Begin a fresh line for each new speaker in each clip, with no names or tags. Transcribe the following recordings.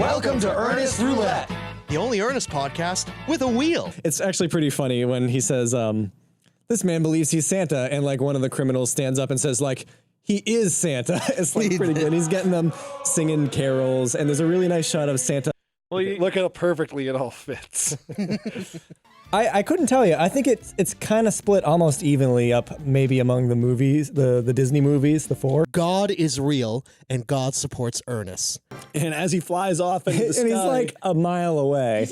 Welcome to Ernest Roulette,
the only Ernest podcast with a wheel.
It's actually pretty funny when he says, this man believes he's Santa, and like one of the criminals stands up and says like, he is Santa. It's like pretty good. He's getting them singing carols, and there's a really nice shot of Santa.
Well, you look how perfectly it all fits.
I couldn't tell you. I think it's kind of split almost evenly up, maybe among the movies, the Disney movies, the four.
God is real, and God supports Ernest.
And as he flies off into the sky,
and he's like a mile away.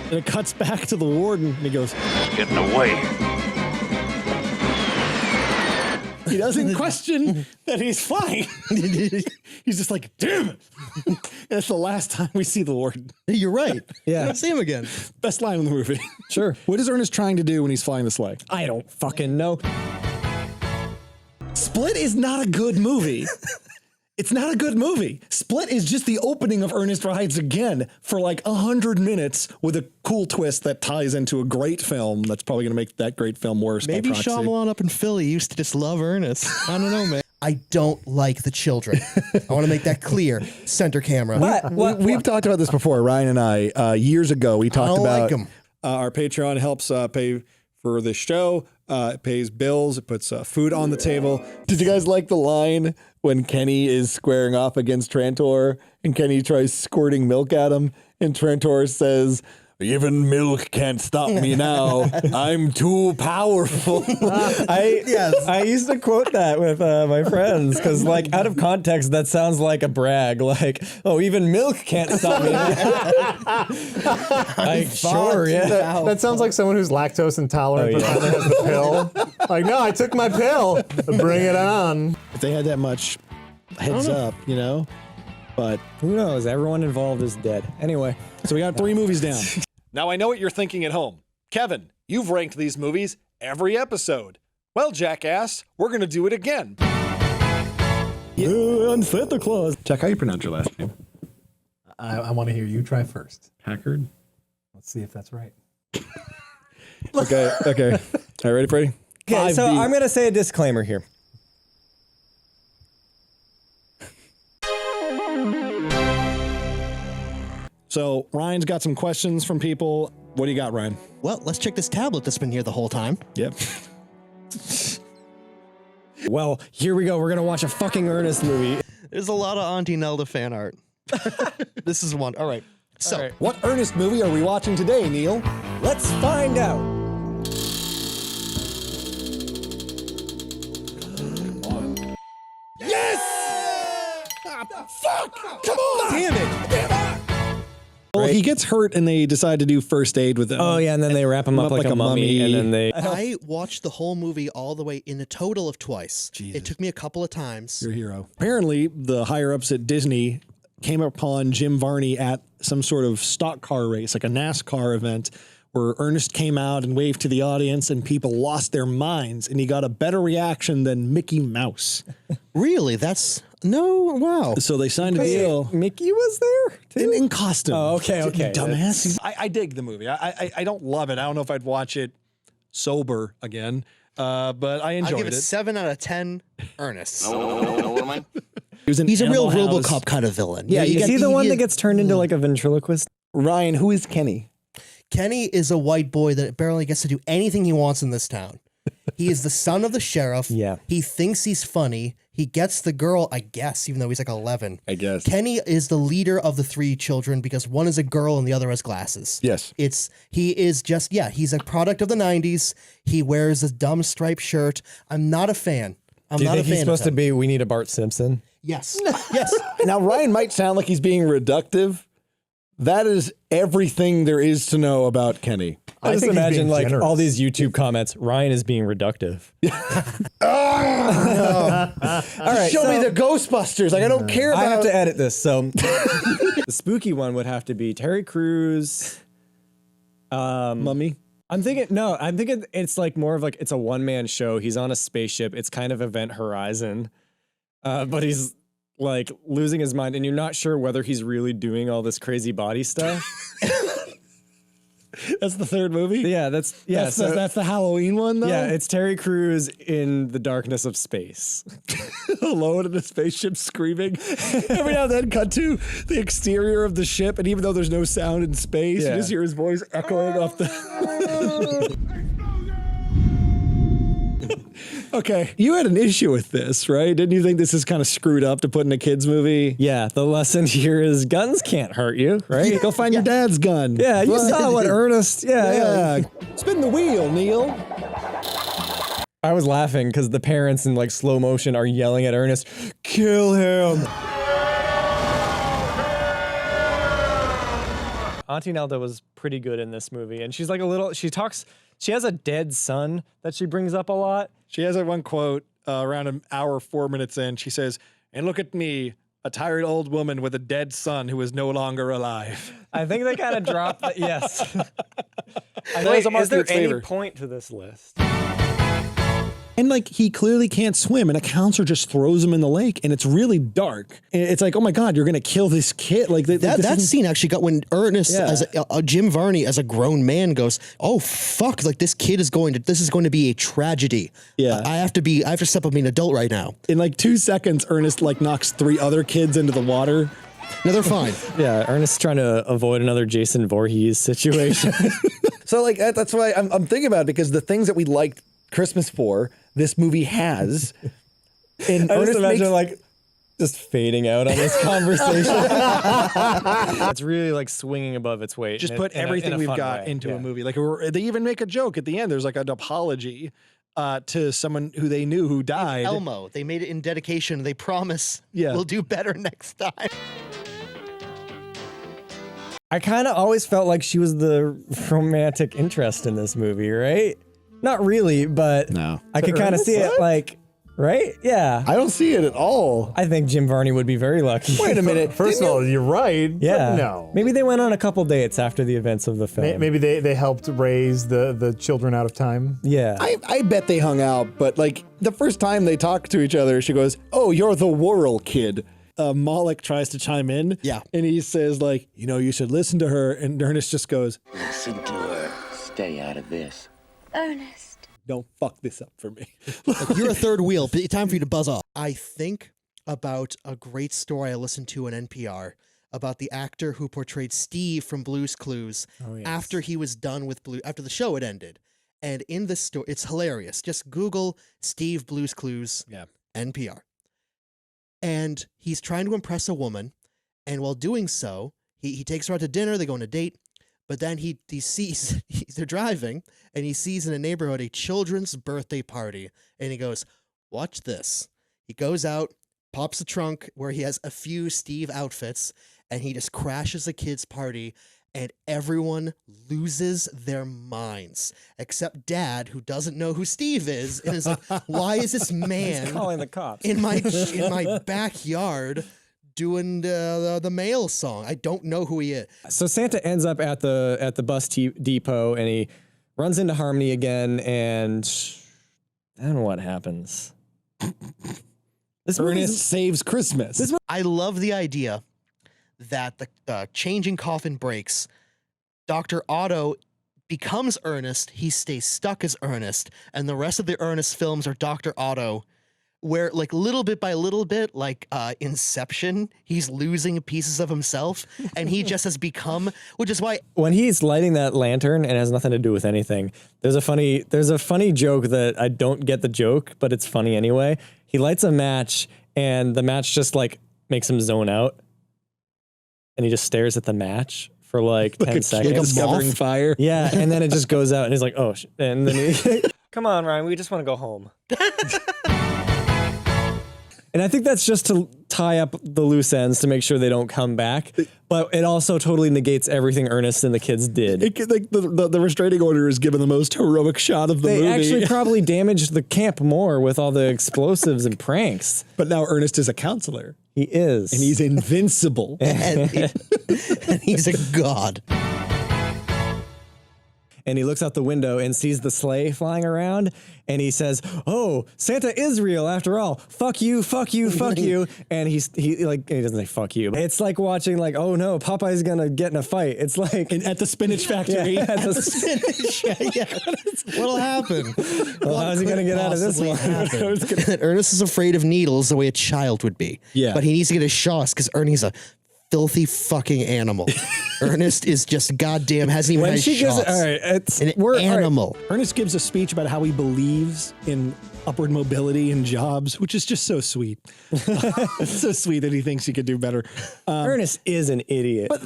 And it cuts back to the warden, and he goes,
"Getting away."
He doesn't question that he's flying. He's just like, damn it. And that's the last time we see the warden.
You're right.
Yeah.
I don't see him again.
Best line in the movie.
Sure.
What is Ernest trying to do when he's flying the sleigh?
I don't fucking know.
Split is not a good movie. It's not a good movie. Split is just the opening of Ernest Rides Again for like 100 minutes with a cool twist that ties into a great film that's probably going to make that great film worse.
Maybe
by proxy.
Shyamalan up in Philly used to just love Ernest. I don't know, man. I don't like the children. I want to make that clear. Center camera.
We've talked about this before, Ryan and I. Years ago, we talked about
like
our Patreon helps pay for the show. It pays bills. It puts food on the table. Did you guys like the line when Kenny is squaring off against Trantor and Kenny tries squirting milk at him and Trantor says, "Even milk can't stop me now. I'm too powerful."
I used to quote that with my friends because, like, out of context, that sounds like a brag. Like, oh, even milk can't stop me. Like, sure, yeah.
That sounds like someone who's lactose intolerant but finally has the pill. Like, no, I took my pill. Bring it on.
If they had that much heads up, you know, but
Who knows? Everyone involved is dead. Anyway.
so we got 3 movies down. Now I know what you're thinking at home. Kevin, you've ranked these movies every episode. Well, jackass, we're going to do it again.
And Santa Claus.
Jack, how you pronounce your last name?
I want to hear you try first.
Packard?
Let's see if that's right.
Okay. All right, ready, Freddie?
Okay, so
5B.
I'm going to say a disclaimer here.
So Ryan's got some questions from people. What do you got, Ryan?
Well, let's check this tablet that's been here the whole time.
Yep.
Well, here we go. We're going to watch a fucking Ernest movie.
There's a lot of Auntie Nelda fan art. This is one. All right. So,
All right.
What Ernest movie are we watching today, Neil?
Let's find out.
Come on!
Damn it.
Well, he gets hurt and they decide to do first aid with him.
Oh, yeah, and then they wrap him up like a mummy, and then they...
I watched the whole movie all the way in a total of twice.
Jesus.
It took me a couple of times.
Your hero. Apparently, the higher-ups at Disney came upon Jim Varney at some sort of stock car race, like a NASCAR event, where Ernest came out and waved to the audience and people lost their minds, and he got a better reaction than Mickey Mouse.
Really? No, wow.
So they signed a deal.
Mickey was there, too?
In costume.
Oh, okay.
Dumbass. I dig the movie. I don't love it. I don't know if I'd watch it sober again, but I enjoyed
I'll give it
it.
7 out of 10 Ernest.
He's
a real
Animal House.
RoboCop kind of villain.
Yeah,
You
is
got-
he the one that
you-
gets turned into like a ventriloquist?
Ryan, who is Kenny?
Kenny is a white boy that barely gets to do anything he wants in this town. He is the son of the sheriff.
Yeah.
He thinks he's funny. He gets the girl, I guess, even though he's like 11.
I guess.
Kenny is the leader of the 3 children because one is a girl and the other has glasses.
Yes.
He's a product of the 90s. He wears a dumb striped shirt. I'm not a fan.
Do you think he's supposed to be, we need a Bart Simpson?
Yes. Yes.
Now, Ryan might sound like he's being reductive. That is everything there is to know about Kenny.
I just
think he's
imagine
being
like
generous.
all these YouTube comments, Ryan is being reductive.
All
right,
Show me
so-
the Ghostbusters. Like, I don't care about
I have to edit this, so the spooky one would have to be Terry Crews.
Mummy.
I'm thinking it's like more of like it's a one-man show. He's on a spaceship. It's kind of Event Horizon, but he's like losing his mind, and you're not sure whether he's really doing all this crazy body stuff.
That's the third movie?
Yeah, that's
That's the Halloween one, though?
yeah, it's Terry Crews in the darkness of space.
Alone in a spaceship screaming. Every now and then cut to the exterior of the ship, and even though there's no sound in space, you just hear his voice echoing off the... Okay, you had an issue with this, right? Didn't you think this is kind of screwed up to put in a kid's movie?
Yeah, the lesson here is guns can't hurt you, right?
Go find your dad's gun.
Yeah, you saw what Ernest. Yeah.
Spin the wheel, Neil.
I was laughing because the parents in like slow motion are yelling at Ernest, "Kill him!" Auntie Nelda was pretty good in this movie, and she's like she has a dead son that she brings up a lot.
She has that one quote around an hour, 4 minutes in. She says, "And look at me, a tired old woman with a dead son who is no longer alive."
I think they kind of dropped that. Yes.
Is there any
point to this list?
And like he clearly can't swim, and a counselor just throws him in the lake, and it's really dark. And it's like, oh my God, you're gonna kill this kid! Like
that scene actually got when Ernest, as Jim Varney, as a grown man, goes, "Oh fuck! Like this is going to be a tragedy.
Yeah,
I have to step up being an adult right now."
In like 2 seconds, Ernest like knocks 3 other kids into the water.
No, they're fine.
Yeah, Ernest's trying to avoid another Jason Voorhees situation.
So like that's why I'm thinking about it, because the things that we liked Christmas for, this movie has. And
I
Ernest
just imagine like just fading out on this conversation. It's really like swinging above its weight.
Just put everything we've got into a movie. Like they even make a joke at the end. There's like an apology to someone who they knew who died.
Elmo. They made it in dedication. They promise we'll do better next time.
I kind of always felt like she was the romantic interest in this movie, right? Not really, but
no.
I could kind of see it, like, right? Yeah.
I don't see it at all.
I think Jim Varney would be very lucky.
Wait a minute.
First of all, you're right.
Yeah.
No.
Maybe they went on a couple dates after the events of the film.
Maybe they helped raise the children out of time.
Yeah.
I bet they hung out, but like the first time they talked to each other, she goes, "Oh, you're the Worrell kid." Moloch tries to chime in.
Yeah.
And he says like, you should listen to her. And Ernest just goes,
Listen to her. Stay out of this.
Ernest.
don't fuck this up for me.
Like, you're a third wheel. Time for you to buzz off. I think about a great story I listened to on NPR about the actor who portrayed Steve from Blue's Clues after he was done with after the show had ended. And in this story, it's hilarious. Just Google Steve Blue's Clues, NPR. And he's trying to impress a woman, and while doing so, he takes her out to dinner, they go on a date, but then he sees, they're driving, and he sees in a neighborhood a children's birthday party, and he goes, watch this. He goes out, pops the trunk where he has a few Steve outfits, and he just crashes a kid's party, and everyone loses their minds, except Dad, who doesn't know who Steve is, and is like, why is this man
calling the cops
in my backyard doing the mail song? I don't know who he is.
So Santa ends up at the bus depot, and he runs into Harmony again, and then what happens?
Ernest saves Christmas.
I love the idea that the changing coffin breaks. Dr. Otto becomes Ernest. He stays stuck as Ernest, and the rest of the Ernest films are Dr. Otto, where like little bit by little bit, like Inception, he's losing pieces of himself, and he just has become, which is why
when he's lighting that lantern and it has nothing to do with anything, there's a funny joke that I don't get the joke, but it's funny anyway. He lights a match, and the match just like makes him zone out, and he just stares at the match for like 10 seconds.
Discovering fire.
Yeah, and then it just goes out, and he's like, oh, and then he, come on, Ryan, we just want to go home. And I think that's just to tie up the loose ends to make sure they don't come back. But it also totally negates everything Ernest and the kids did.
Like the restraining order is given the most heroic shot of the movie.
They actually probably damaged the camp more with all the explosives and pranks.
But now Ernest is a counselor.
He is.
And he's invincible.
and he's a god.
and he looks out the window and sees the sleigh flying around, and he says, "Oh, Santa is real after all. Fuck you, fuck you, fuck you." And he doesn't say fuck you. It's like watching like, oh no, Popeye's gonna get in a fight. It's like
at the spinach factory.
Yeah, at the spinach.
Yeah. What'll happen?
Well, how's he gonna get out of this one?
Ernest is afraid of needles the way a child would be.
Yeah.
But he needs to get a shots because Ernie's a filthy fucking animal. Ernest is just goddamn hasn't even had
she gives
shots.
all right, it's
An animal.
Right. Ernest gives a speech about how he believes in upward mobility and jobs, which is just so sweet. It's so sweet that he thinks he could do better.
Ernest is an idiot.
But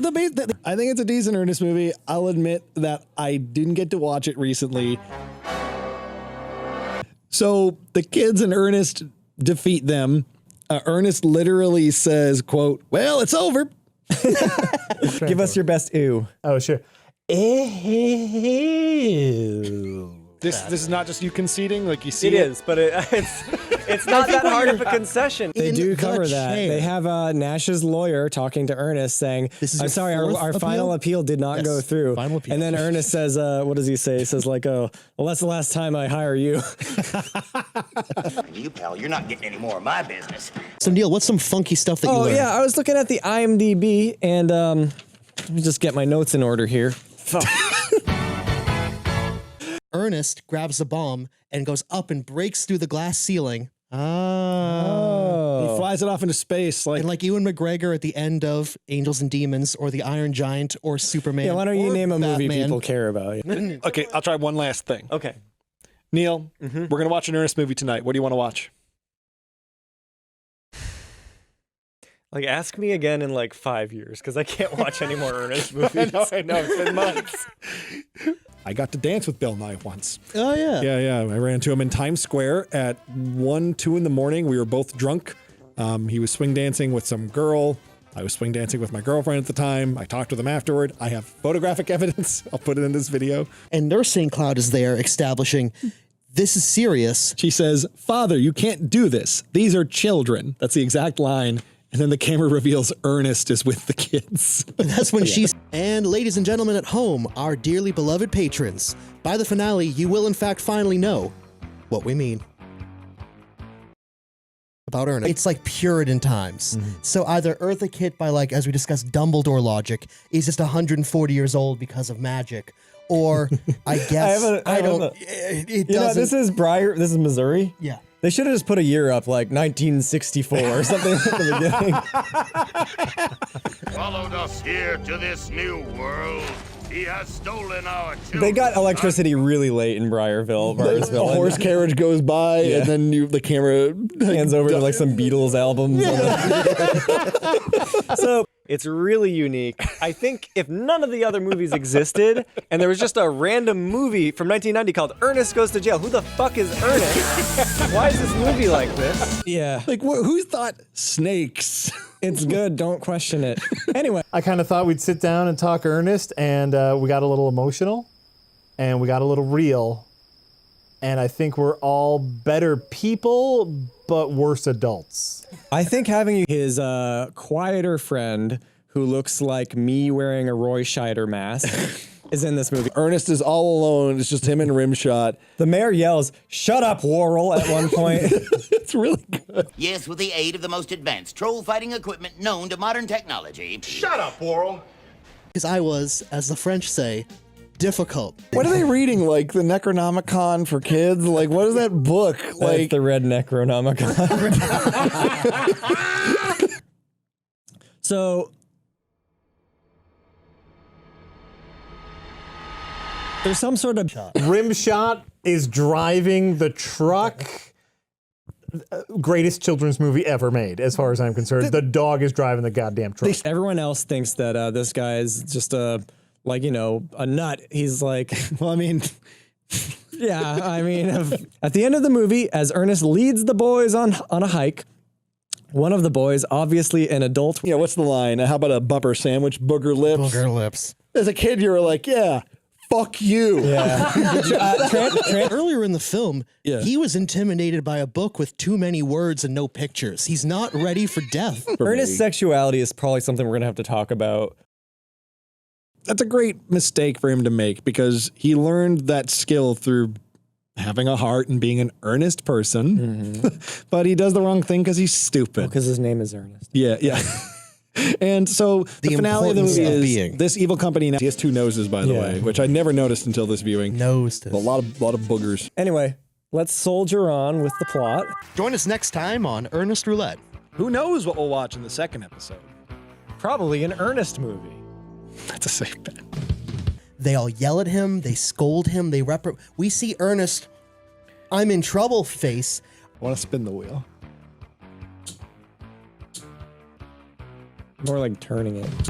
I think it's a decent Ernest movie. I'll admit that I didn't get to watch it recently. So the kids and Ernest defeat them. Ernest literally says, quote, "Well, it's over."
Give us your best ew.
Oh, sure. Ew.
This is not just you conceding, like you see
It is, but it's not that hard of a concession.
They
In
do
the
cover that.
chair.
They have Nash's lawyer talking to Ernest saying,
This is
I'm
your
sorry,
fourth
our final appeal did not
Yes,
go through.
final appeal.
And then Ernest says, what does he say? He says like, oh, well, that's the last time I hire you.
You, pal, you're not getting any more of my business.
So Neil, what's some funky stuff that you
Oh
learned?
yeah, I was looking at the IMDb and let me just get my notes in order here.
Ernest grabs a bomb and goes up and breaks through the glass ceiling.
He flies it off into space.
And like Ewan McGregor at the end of Angels and Demons or The Iron Giant or Superman.
Yeah, why don't you
or
name a movie
Batman.
people care about?
Okay, I'll try one last thing.
Okay.
Neil, we're going to watch an Ernest movie tonight. What do you want to watch?
Like, ask me again in like 5 years, because I can't watch any more Ernest movies.
I know. It's been months. I got to dance with Bill Nye once.
Oh, yeah.
Yeah. I ran into him in Times Square at 1, 2 in the morning. We were both drunk. He was swing dancing with some girl. I was swing dancing with my girlfriend at the time. I talked with him afterward. I have photographic evidence. I'll put it in this video.
And Nursing Cloud is there establishing this is serious.
She says, "Father, you can't do this. These are children." That's the exact line. And then the camera reveals Ernest is with the kids.
And that's when she's... And ladies and gentlemen at home, our dearly beloved patrons, by the finale, you will in fact finally know what we mean about Ernest. It's like Puritan times. So either Eartha Kitt by like, as we discussed, Dumbledore logic, is just 140 years old because of magic. Or I guess, I don't... It
You know,
doesn't...
this is Missouri.
Yeah.
They should have just put a year up, like 1964 or something at the beginning.
Followed us here to this new world. He has stolen our children.
They got electricity really late in Briarville.
A horse carriage goes by, and then the camera
hands over to like some Beatles albums.
So it's really unique. I think if none of the other movies existed and there was just a random movie from 1990 called Ernest Goes to Jail, who the fuck is Ernest? Why is this movie like this?
Yeah,
like who thought snakes?
it's good. Don't question it. Anyway,
I kind of thought we'd sit down and talk Ernest, and we got a little emotional, and we got a little real, and I think we're all better people, but worse adults.
I think having his quieter friend who looks like me wearing a Roy Scheider mask is in this movie.
Ernest is all alone. It's just him and Rimshot.
The mayor yells, "Shut up, Worrell," at one point.
It's really good.
Yes, with the aid of the most advanced troll fighting equipment known to modern technology.
Shut up, Worrell.
Because I was, as the French say, difficult.
What are they reading? Like the Necronomicon for kids? Like what is that book?
Like the Red Necronomicon. So there's some sort of
Rimshot is driving the truck. Greatest children's movie ever made, as far as I'm concerned. The dog is driving the goddamn truck.
Everyone else thinks that this guy is just a nut. He's like, well, I mean, yeah, I mean, at the end of the movie, as Ernest leads the boys on a hike, one of the boys, obviously an adult.
Yeah, what's the line? How about a bumper sandwich? Booger lips.
Booger lips.
As a kid, you were like, yeah, fuck you.
Yeah.
Earlier in the film, he was intimidated by a book with too many words and no pictures. He's not ready for death.
Ernest's sexuality is probably something we're going to have to talk about.
that's a great mistake for him to make because he learned that skill through having a heart and being an earnest person. But he does the wrong thing because he's stupid.
Because his name is Ernest.
Yeah. And so the finale of the movie is
being.
this evil company. He has 2 noses, by the
Yeah.
way, which I never noticed until this viewing.
Nose.
A lot of boogers.
Anyway, let's soldier on with the plot.
Join us next time on Ernest Roulette.
Who knows what we'll watch in the second episode?
Probably an Ernest movie.
That's a safe bet.
They all yell at him. They scold him. We see Ernest. I'm in trouble face.
I want to spin the wheel.
More like turning it.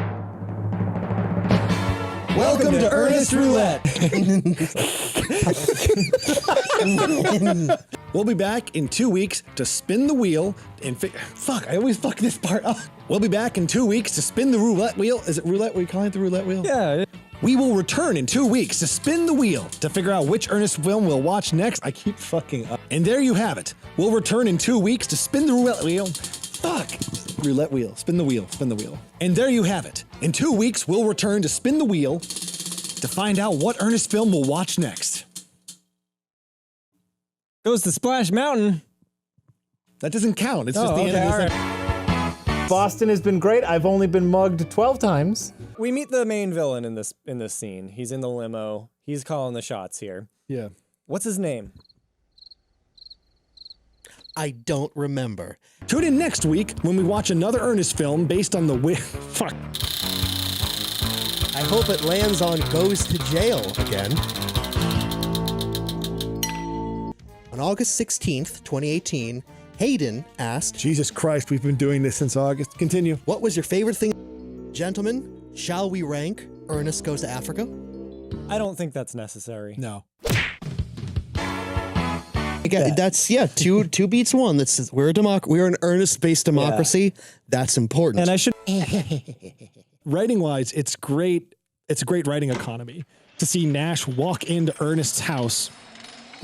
Welcome to Ernest Roulette. We'll be back in 2 weeks to spin the wheel and fuck, I always fuck this part up. We'll be back in 2 weeks to spin the roulette wheel. Is it roulette? We calling it the roulette wheel?
Yeah.
We will return in 2 weeks to spin the wheel to figure out which Ernest film we'll watch next. I keep fucking up. And there you have it. We'll return in 2 weeks to spin the roulette wheel. Fuck. Roulette wheel. Spin the wheel. Spin the wheel. And there you have it. In 2 weeks, we'll return to spin the wheel to find out what Ernest film we'll watch next.
Goes to Splash Mountain.
That doesn't count. It's just the end of
all
the
right.
Boston has been great. I've only been mugged 12 times.
We meet the main villain in this scene. He's in the limo. He's calling the shots here.
Yeah.
What's his name?
I don't remember.
Tune in next week when we watch another Ernest film based on the fuck.
I hope it lands on Goes to Jail again. On August 16th, 2018, Hayden asked,
Jesus Christ, we've been doing this since August. Continue.
what was your favorite thing? Gentlemen, shall we rank Ernest Goes to Africa?
I don't think that's necessary.
No.
Again, that's, two beats one. That's we're an Ernest-based democracy. That's important.
And I should.
Writing wise, it's great. It's a great writing economy to see Nash walk into Ernest's house,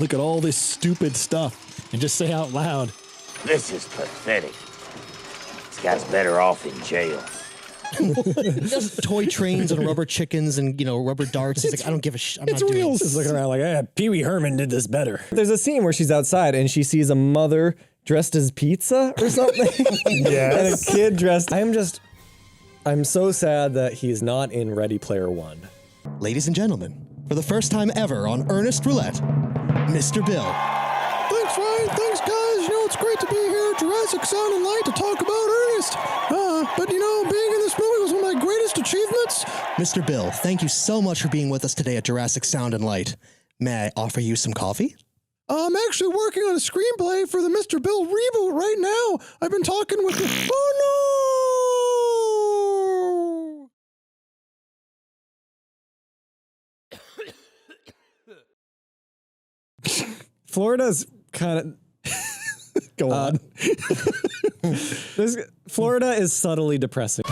look at all this stupid stuff, and just say out loud,
This is pathetic. This guy's better off in jail.
Just toy trains and rubber chickens and rubber darts. He's like, I don't give a shit. I'm
it's
not
real.
doing this.
He's looking around like, Pee Wee Herman did this better. There's a scene where she's outside and she sees a mother dressed as pizza or something.
Yes.
And a kid dressed. I'm so sad that he's not in Ready Player One.
Ladies and gentlemen, for the first time ever on Ernest Roulette, Mr. Bill.
Thanks, Ryan. Thanks, guys. It's great to be here at Jurassic Sound and Light to talk about Ernest. But being in this movie was one of my greatest achievements.
Mr. Bill, thank you so much for being with us today at Jurassic Sound and Light. May I offer you some coffee?
I'm actually working on a screenplay for the Mr. Bill reboot right now. I've been talking with the... Oh, no!
Florida's kind of.
Go on.
Florida is subtly depressing.